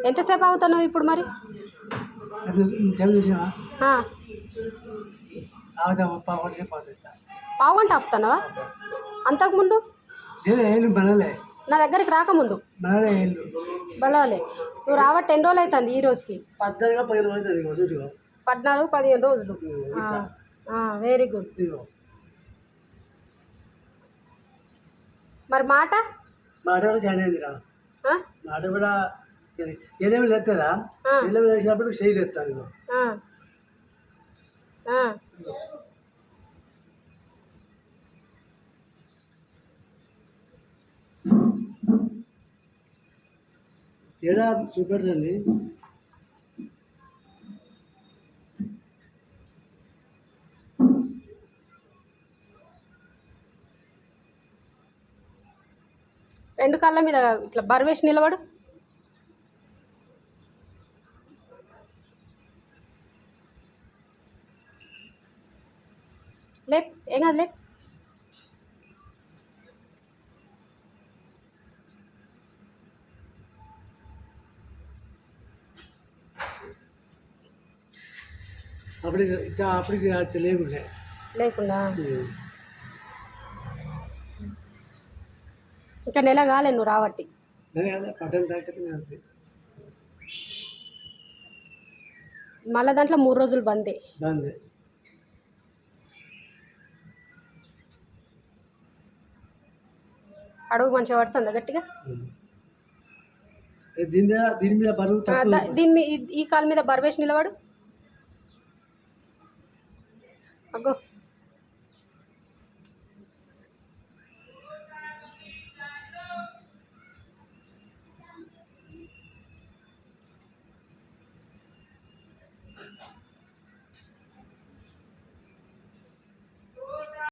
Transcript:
ఎంతసేపు అవుతున్నావు ఇప్పుడు మరి? పావుగంట ఆపుతున్నావా? అంతకుముందు నా దగ్గరికి రాకముందు బలవాలే. నువ్వు రావట్టి ఎన్ని రోజులు అవుతుంది ఈ రోజుకి? 14-15 రోజులు. Very good. మరి మాట కూడా జాయిన్ అయిందిరా. మాట కూడా ఏదేమి లేస్తారా ఏదేమి లేచినప్పుడు చేయలేస్తాను. తేడా చూపెడుతుంది. రెండు కాళ్ళ మీద ఇట్లా బరువేసి నిలబడు. లేప్, ఏం కాదు లేప్. అప్పుడు లేకుండా ఇంకా నెల కాలే నువ్వు రావట్టి. మళ్ళీ దాంట్లో 3 రోజులు బందే. అడుగు మంచిగా పడుతుందా గట్టిగా? ఈ కాలు మీద బరువేసి నిలబడు. అగ్గో